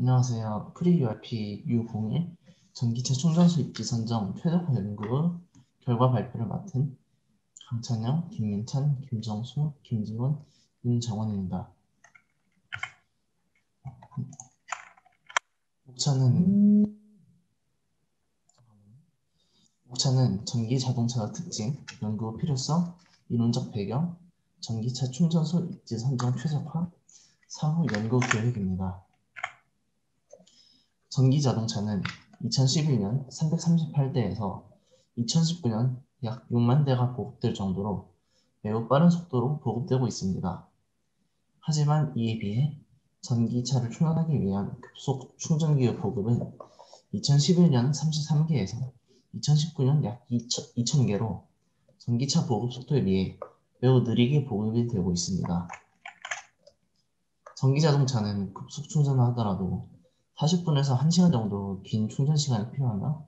안녕하세요. 프리URP U01 전기차 충전소 입지 선정 최적화 연구 결과 발표를 맡은 강찬영, 김민찬, 김정수, 김지원, 윤정원입니다. 목차는 전기 자동차의 특징, 연구 필요성, 이론적 배경, 전기차 충전소 입지 선정 최적화, 사후 연구 계획입니다. 전기 자동차는 2011년 338대에서 2019년 약 6만 대가 보급될 정도로 매우 빠른 속도로 보급되고 있습니다. 하지만 이에 비해 전기차를 충전하기 위한 급속 충전기의 보급은 2011년 33개에서 2019년 약 2,000개로 전기차 보급 속도에 비해 매우 느리게 보급이 되고 있습니다. 전기자동차는 급속 충전을 하더라도 40분에서 1시간 정도 긴 충전 시간이 필요하나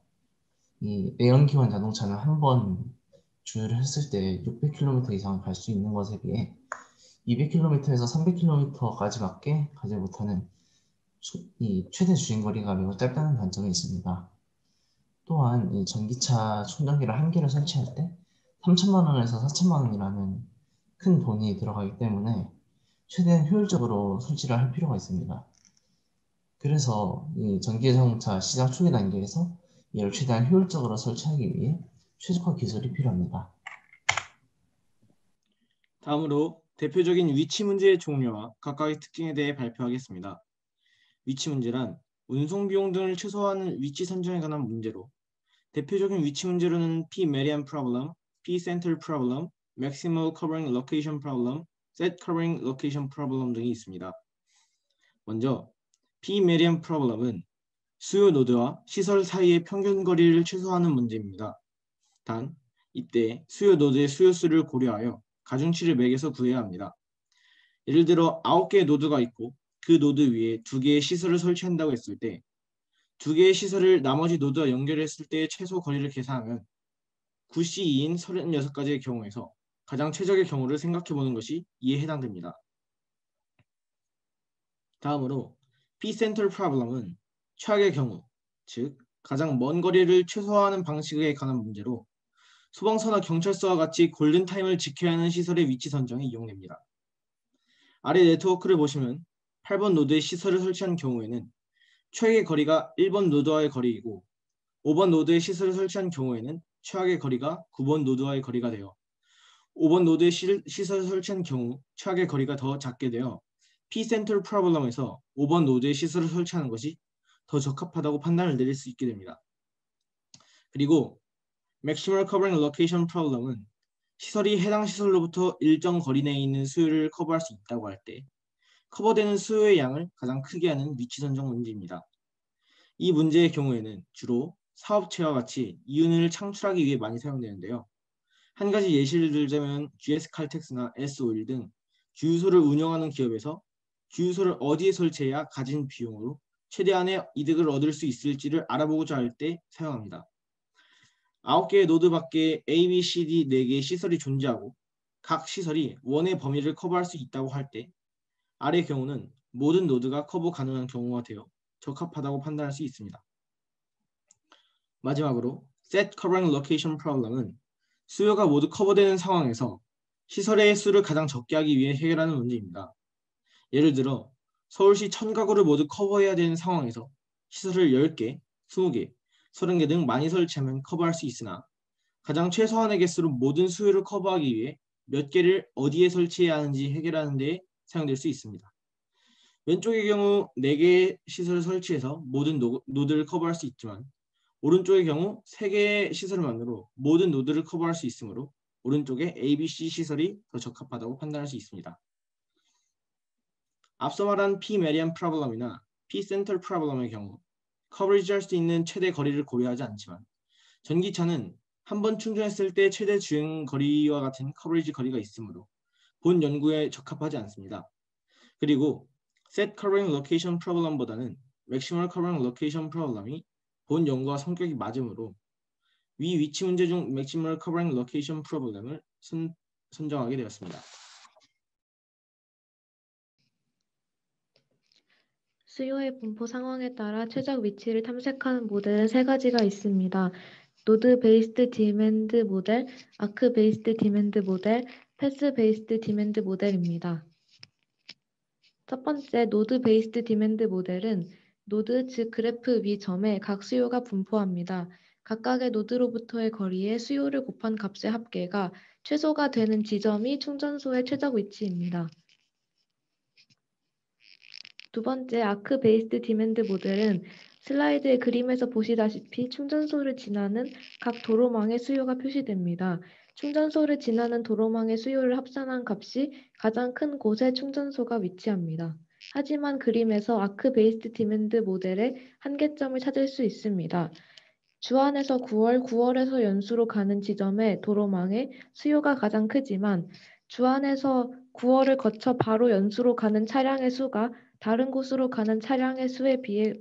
이 내연기관 자동차는 한 번 주유를 했을 때 600km 이상을 갈 수 있는 것에 비해 200km에서 300km까지밖에 가지 못하는 이 최대 주행거리가 매우 짧다는 단점이 있습니다. 또한 이 전기차 충전기를 한 개를 설치할 때 3천만 원에서 4천만 원이라는 큰 돈이 들어가기 때문에 최대한 효율적으로 설치를 할 필요가 있습니다. 그래서 이 전기자동차 시장 초기 단계에서 이를 최대한 효율적으로 설치하기 위해 최적화 기술이 필요합니다. 다음으로 대표적인 위치 문제의 종류와 각각의 특징에 대해 발표하겠습니다. 위치 문제란 운송 비용 등을 최소화하는 위치 선정에 관한 문제로 대표적인 위치 문제로는 P-median problem, P-center problem, maximal covering location problem, set covering location problem 등이 있습니다. 먼저 P-median problem은 수요 노드와 시설 사이의 평균 거리를 최소화하는 문제입니다. 단, 이때 수요 노드의 수요수를 고려하여 가중치를 매겨서 구해야 합니다. 예를 들어 9개의 노드가 있고 그 노드 위에 2개의 시설을 설치한다고 했을 때 2개의 시설을 나머지 노드와 연결했을 때의 최소 거리를 계산하면 9C2인 36가지의 경우에서 가장 최적의 경우를 생각해보는 것이 이에 해당됩니다. 다음으로 P-center problem은 최악의 경우, 즉 가장 먼 거리를 최소화하는 방식에 관한 문제로 소방서나 경찰서와 같이 골든타임을 지켜야 하는 시설의 위치 선정에 이용됩니다. 아래 네트워크를 보시면 8번 노드에 시설을 설치한 경우에는 최악의 거리가 1번 노드와의 거리이고 5번 노드에 시설을 설치한 경우에는 최악의 거리가 9번 노드와의 거리가 되어 5번 노드에 시설을 설치한 경우 최악의 거리가 더 작게 되어 P-center problem에서 5번 노드에 시설을 설치하는 것이 더 적합하다고 판단을 내릴 수 있게 됩니다. 그리고 Maximal Covering Location Problem은 시설이 해당 시설로부터 일정 거리 내에 있는 수요를 커버할 수 있다고 할 때 커버되는 수요의 양을 가장 크게 하는 위치 선정 문제입니다. 이 문제의 경우에는 주로 사업체와 같이 이윤을 창출하기 위해 많이 사용되는데요. 한 가지 예시를 들자면 GS칼텍스나 S-오일 등 주유소를 운영하는 기업에서 주유소를 어디에 설치해야 가진 비용으로 최대한의 이득을 얻을 수 있을지를 알아보고자 할 때 사용합니다. 9개의 노드 밖에 A, B, C, D 4개의 시설이 존재하고 각 시설이 원의 범위를 커버할 수 있다고 할 때 아래 경우는 모든 노드가 커버 가능한 경우가 되어 적합하다고 판단할 수 있습니다. 마지막으로 Set Covering Location Problem은 수요가 모두 커버되는 상황에서 시설의 수를 가장 적게 하기 위해 해결하는 문제입니다. 예를 들어 서울시 1000가구를 모두 커버해야 되는 상황에서 시설을 10개, 20개, 30개 등 많이 설치하면 커버할 수 있으나 가장 최소한의 개수로 모든 수요를 커버하기 위해 몇 개를 어디에 설치해야 하는지 해결하는 데 사용될 수 있습니다. 왼쪽의 경우 4개의 시설을 설치해서 모든 노드를 커버할 수 있지만 오른쪽의 경우 3개의 시설만으로 모든 노드를 커버할 수 있으므로 오른쪽에 ABC 시설이 더 적합하다고 판단할 수 있습니다. 앞서 말한 P-median problem이나 P-center problem의 경우 커버리지할 수 있는 최대 거리를 고려하지 않지만 전기차는 한 번 충전했을 때 최대 주행 거리와 같은 커버리지 거리가 있으므로 본 연구에 적합하지 않습니다. 그리고 Set Covering Location Problem보다는 Maximal Covering Location Problem이 본 연구와 성격이 맞으므로 위 위치 문제 중 Maximal Covering Location Problem을 선정하게 되었습니다. 수요의 분포 상황에 따라 최적 위치를 탐색하는 모델은 세 가지가 있습니다. 노드 베이스드 디맨드 모델, 아크 베이스드 디맨드 모델, 패스 베이스드 디맨드 모델입니다. 첫 번째 노드 베이스드 디맨드 모델은 노드 즉 그래프 위 점에 각 수요가 분포합니다. 각각의 노드로부터의 거리에 수요를 곱한 값의 합계가 최소가 되는 지점이 충전소의 최적 위치입니다. 두 번째 아크 베이스드 디맨드 모델은 슬라이드의 그림에서 보시다시피 충전소를 지나는 각 도로망의 수요가 표시됩니다. 충전소를 지나는 도로망의 수요를 합산한 값이 가장 큰 곳에 충전소가 위치합니다. 하지만 그림에서 아크 베이스드 디맨드 모델의 한계점을 찾을 수 있습니다. 주안에서 9월, 9월에서 연수로 가는 지점의 도로망의 수요가 가장 크지만 주안에서 9월을 거쳐 바로 연수로 가는 차량의 수가 다른 곳으로 가는 차량의 수에 비해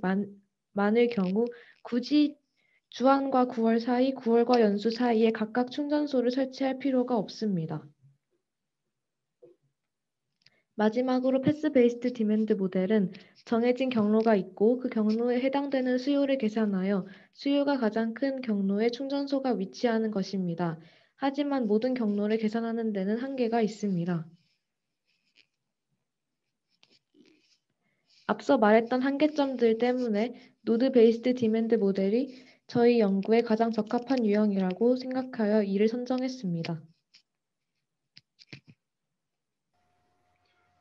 많을 경우 굳이 주안과 9월 사이, 9월과 연수 사이에 각각 충전소를 설치할 필요가 없습니다. 마지막으로 패스 베이스드 디맨드 모델은 정해진 경로가 있고 그 경로에 해당되는 수요를 계산하여 수요가 가장 큰 경로에 충전소가 위치하는 것입니다. 하지만 모든 경로를 계산하는 데는 한계가 있습니다. 앞서 말했던 한계점들 때문에 노드 베이스드 디맨드 모델이 저희 연구에 가장 적합한 유형이라고 생각하여 이를 선정했습니다.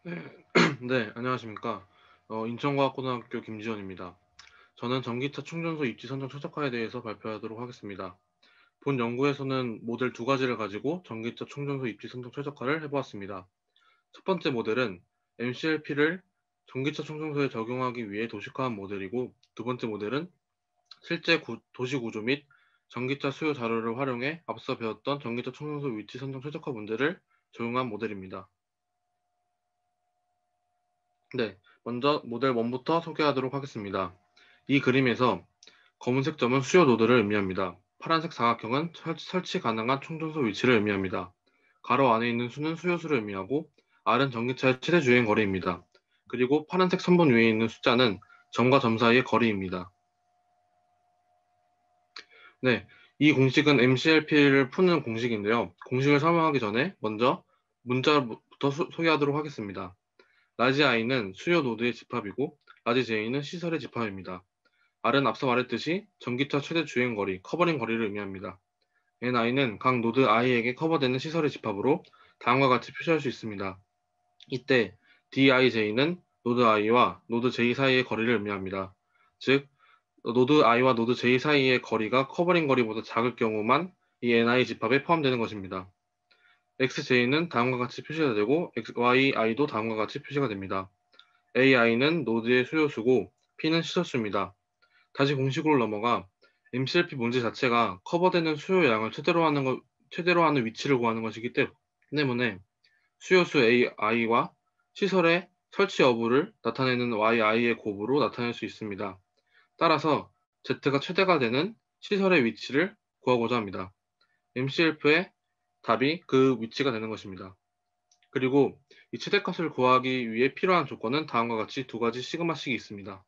네, 안녕하십니까. 인천과학고등학교 김지원입니다. 저는 전기차 충전소 입지 선정 최적화에 대해서 발표하도록 하겠습니다. 본 연구에서는 모델 두 가지를 가지고 전기차 충전소 입지 선정 최적화를 해보았습니다. 첫 번째 모델은 MCLP를 전기차 충전소에 적용하기 위해 도식화한 모델이고, 두 번째 모델은 실제 도시 구조 및 전기차 수요 자료를 활용해 앞서 배웠던 전기차 충전소 위치 선정 최적화 문제를 적용한 모델입니다. 네, 먼저 모델 1부터 소개하도록 하겠습니다. 이 그림에서 검은색 점은 수요 노드를 의미합니다. 파란색 사각형은 설치 가능한 충전소 위치를 의미합니다. 가로 안에 있는 수는 수요수를 의미하고 R은 전기차의 최대 주행 거리입니다. 그리고 파란색 선분 위에 있는 숫자는 점과 점 사이의 거리입니다. 네, 이 공식은 MCLP를 푸는 공식인데요. 공식을 설명하기 전에 먼저 문자부터 소개하도록 하겠습니다. 라지 I는 수요 노드의 집합이고 라지 J는 시설의 집합입니다. R은 앞서 말했듯이 전기차 최대 주행거리, 커버링 거리를 의미합니다. NI는 각 노드 I에게 커버되는 시설의 집합으로 다음과 같이 표시할 수 있습니다. 이때 DIJ는 노드 I와 노드 J 사이의 거리를 의미합니다. 즉, 노드 I와 노드 J 사이의 거리가 커버링 거리보다 작을 경우만 이 NI 집합에 포함되는 것입니다. XJ는 다음과 같이 표시가 되고 YI도 다음과 같이 표시가 됩니다. AI는 노드의 수요수고 P는 시설수입니다. 다시 공식으로 넘어가 MCLP 문제 자체가 커버되는 수요 양을 최대로 하는 위치를 구하는 것이기 때문에 수요수 AI와 시설의 설치 여부를 나타내는 YI의 곱으로 나타낼 수 있습니다. 따라서 Z가 최대가 되는 시설의 위치를 구하고자 합니다. MCLP의 답이 그 위치가 되는 것입니다. 그리고 이 최대값을 구하기 위해 필요한 조건은 다음과 같이 두 가지 시그마씩이 있습니다.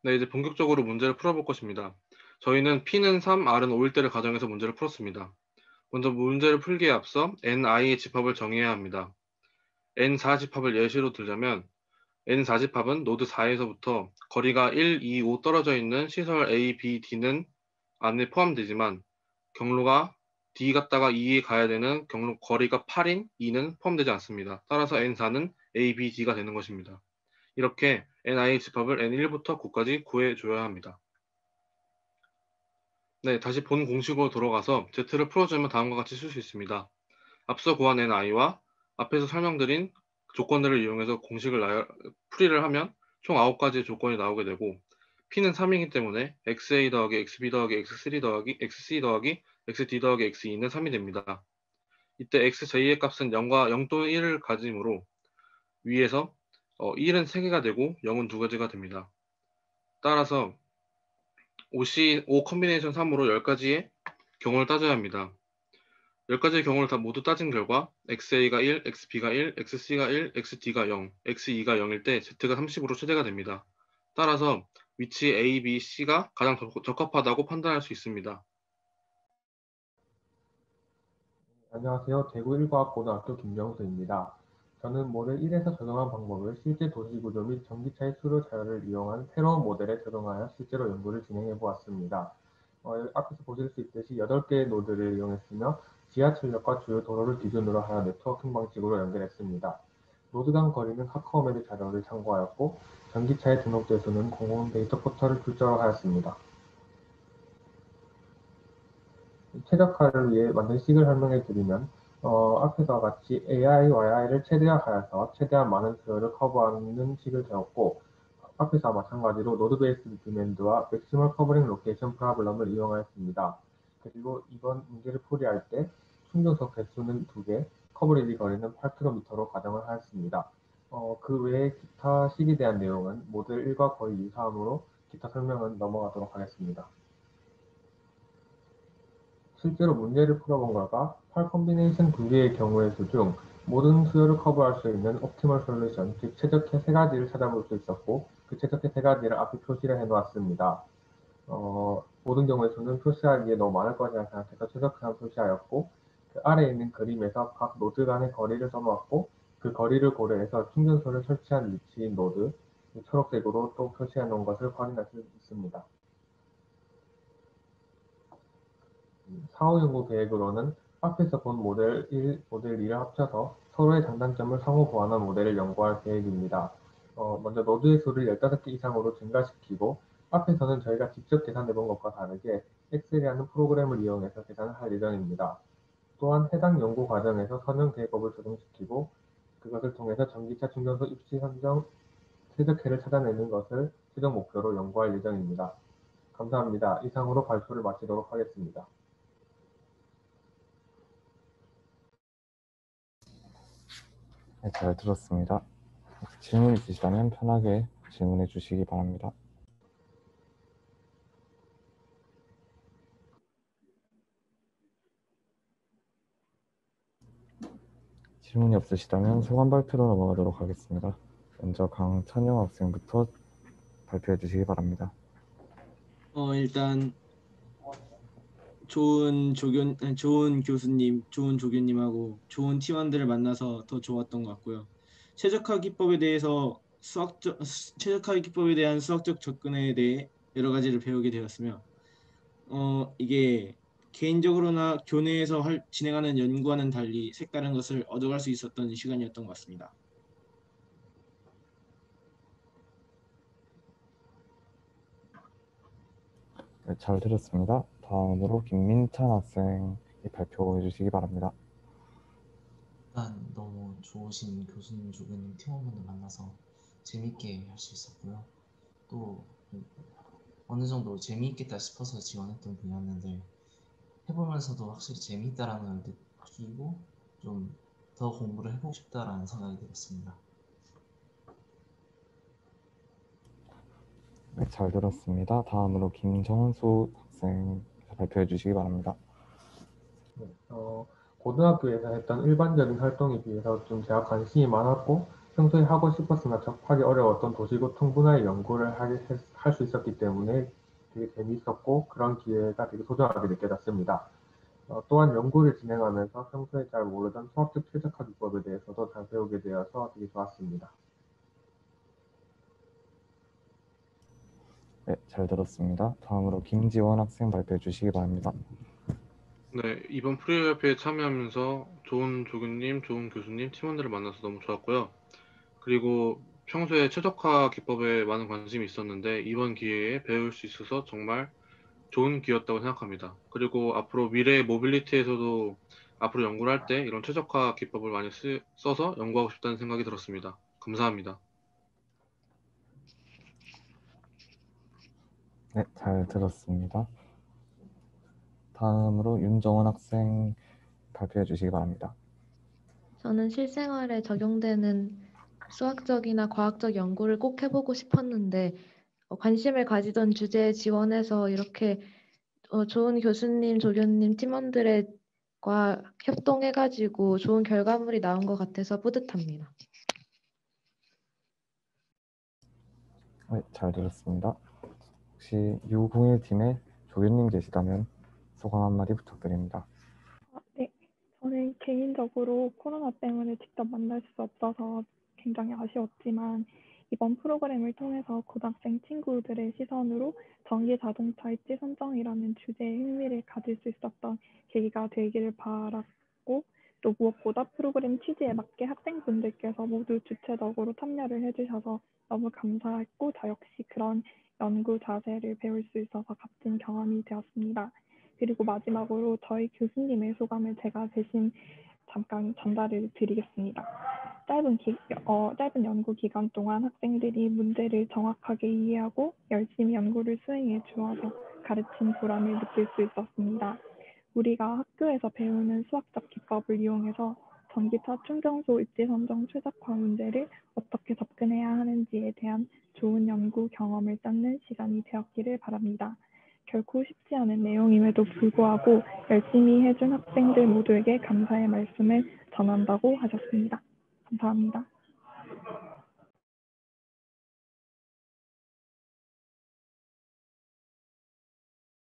네, 이제 본격적으로 문제를 풀어볼 것입니다. 저희는 P는 3, R은 5일 때를 가정해서 문제를 풀었습니다. 먼저 문제를 풀기에 앞서 NI의 집합을 정의해야 합니다. N4 집합을 예시로 들자면 N4집합은 노드 4에서부터 거리가 1, 2, 5 떨어져 있는 시설 A, B, D는 안에 포함되지만 경로가 D 갔다가 E에 가야 되는 경로 거리가 8인 E는 포함되지 않습니다. 따라서 N4는 A, B, D가 되는 것입니다. 이렇게 NI의 집합을 N1부터 9까지 구해줘야 합니다. 네, 다시 본 공식으로 돌아가서 Z를 풀어주면 다음과 같이 쓸 수 있습니다. 앞서 구한 NI와 앞에서 설명드린 조건들을 이용해서 공식을 풀이를 하면 총 9가지의 조건이 나오게 되고 P는 3이기 때문에 XA 더하기 XB 더하기 X3 더하기 XC 더하기 XD 더하기 XE는 3이 됩니다. 이때 XJ의 값은 0과 0 또는 1을 가지므로 위에서 1은 3개가 되고 0은 2가지가 됩니다. 따라서 O 컴비네이션 3으로 10가지의 경우를 따져야 합니다. 10가지의 경우를 다 모두 따진 결과 XA가 1, XB가 1, XC가 1, XD가 0, XE가 0일 때 Z가 30으로 최대가 됩니다. 따라서 위치 A, B, C가 가장 적합하다고 판단할 수 있습니다. 안녕하세요. 대구 일과학고등학교 김정수입니다. 저는 모델 1에서 적용한 방법을 실제 도시구조 및 전기차의 수로 자율을 이용한 새로운 모델에 적용하여 실제로 연구를 진행해 보았습니다. 앞에서 보실 수 있듯이 8개의 노드를 이용했으며 지하철역과 주요 도로를 기준으로 하여 네트워킹 방식으로 연결했습니다. 노드 간 거리는 카카오맵의 자료를 참고하였고 전기차에 등록될 수는 공공 데이터 포털을 출처로 하였습니다. 최적화를 위해 만든 식을 설명해 드리면 앞에서 같이 AI, YI를 최대화하여서 최대한 많은 수요를 커버하는 식을 배웠고 앞에서와 마찬가지로 노드 베이스 디맨드와 맥시멀 커버링 로케이션 프로블럼을 이용하였습니다. 그리고 이번 문제를 풀이할 때 충전소 개수는 2개, 커버리지 거리는 8km로 가정을 하였습니다. 그 외에 기타 식에 대한 내용은 모델 1과 거의 유사하므로 기타 설명은 넘어가도록 하겠습니다. 실제로 문제를 풀어본 결과 팔 컴비네이션 2개의 경우의 수 중 모든 수요를 커버할 수 있는 옵티멀 솔루션, 즉 최적의 3가지를 찾아볼 수 있었고 그 최적의 3가지를 앞에 표시를 해놓았습니다. 모든 경우의 수는 표시하기에 너무 많을 것이라 생각해서 최적화한 표시하였고 그 아래에 있는 그림에서 각 노드 간의 거리를 써놓았고 그 거리를 고려해서 충전소를 설치한 위치인 노드, 초록색으로 또 표시해 놓은 것을 확인할 수 있습니다. 사후 연구 계획으로는 앞에서 본 모델 1, 모델 2를 합쳐서 서로의 장단점을 상호 보완한 모델을 연구할 계획입니다. 먼저 노드의 수를 15개 이상으로 증가시키고 앞에서는 저희가 직접 계산해 본 것과 다르게 엑셀이라는 프로그램을 이용해서 계산을 할 예정입니다. 또한 해당 연구 과정에서 선형 계획법을 적용시키고 그것을 통해서 전기차 충전소 입지 선정 최적회를 찾아내는 것을 최종 목표로 연구할 예정입니다. 감사합니다. 이상으로 발표를 마치도록 하겠습니다. 네, 잘 들었습니다. 질문 있으시다면 편하게 질문해 주시기 바랍니다. 질문이 없으시다면 소감 발표로 넘어가도록 하겠습니다. 먼저 강찬영 학생부터 발표해 주시기 바랍니다. 일단 좋은 교수님, 좋은 조교님하고 좋은 팀원들을 만나서 더 좋았던 것 같고요. 최적화 기법에 대한 수학적 접근에 대해 여러 가지를 배우게 되었으며, 이게 개인적으로나 교내에서 진행하는 연구와는 달리 색다른 것을 얻어갈 수 있었던 시간이었던 것 같습니다. 네, 잘 들었습니다. 다음으로 김민찬 학생이 발표해 주시기 바랍니다. 일단 너무 좋으신 교수님, 조교님, 팀원분들 만나서 재밌게 할 수 있었고요. 또 어느 정도 재미있겠다 싶어서 지원했던 분야였는데 해보면서도 확실히 재미있다라는 걸 느끼고 좀 더 공부를 해보고 싶다라는 생각이 들었습니다. 네, 잘 들었습니다. 다음으로 김정수 학생 발표해 주시기 바랍니다. 네, 고등학교에서 했던 일반적인 활동에 비해서 좀 제가 관심이 많았고 평소에 하고 싶었으나 접하기 어려웠던 도시교통 분야의 연구를 할 수 있었기 때문에 되게 재미있었고 그런 기회가 되게 소중하게 느껴졌습니다. 또한 연구를 진행하면서 평소에 잘 모르던 수학적 최적화 기법에 대해서도 잘 배우게 되어서 되게 좋았습니다. 네, 잘 들었습니다. 다음으로 김지원 학생 발표해 주시기 바랍니다. 네, 이번 프리발표에 참여하면서 좋은 조교님, 좋은 교수님, 팀원들을 만나서 너무 좋았고요. 그리고 평소에 최적화 기법에 많은 관심이 있었는데 이번 기회에 배울 수 있어서 정말 좋은 기회였다고 생각합니다. 그리고 앞으로 미래의 모빌리티에서도 앞으로 연구를 할 때 이런 최적화 기법을 많이 써서 연구하고 싶다는 생각이 들었습니다. 감사합니다. 네, 잘 들었습니다. 다음으로 윤정원 학생 발표해 주시기 바랍니다. 저는 실생활에 적용되는 수학적이나 과학적 연구를 꼭 해보고 싶었는데 관심을 가지던 주제에 지원해서 이렇게 좋은 교수님, 조교님, 팀원들의 협동해가지고 좋은 결과물이 나온 것 같아서 뿌듯합니다. 네, 잘 들었습니다. 혹시 U01팀의 조윤님 계시다면 소감 한마디 부탁드립니다. 네, 저는 개인적으로 코로나 때문에 직접 만날 수 없어서 굉장히 아쉬웠지만 이번 프로그램을 통해서 고등학생 친구들의 시선으로 전기 자동차 입지 선정이라는 주제에 흥미를 가질 수 있었던 계기가 되기를 바랐고, 또 무엇보다 프로그램 취지에 맞게 학생분들께서 모두 주체적으로 참여를 해주셔서 너무 감사했고, 저 역시 그런 연구 자세를 배울 수 있어서 값진 경험이 되었습니다. 그리고 마지막으로 저희 교수님의 소감을 제가 대신 잠깐 전달을 드리겠습니다. 짧은 연구 기간 동안 학생들이 문제를 정확하게 이해하고 열심히 연구를 수행해 주어서 가르친 보람을 느낄 수 있었습니다. 우리가 학교에서 배우는 수학적 기법을 이용해서 전기차 충전소 입지 선정 최적화 문제를 어떻게 접근해야 하는지에 대한 좋은 연구 경험을 쌓는 시간이 되었기를 바랍니다. 결코 쉽지 않은 내용임에도 불구하고 열심히 해준 학생들 모두에게 감사의 말씀을 전한다고 하셨습니다. 감사합니다.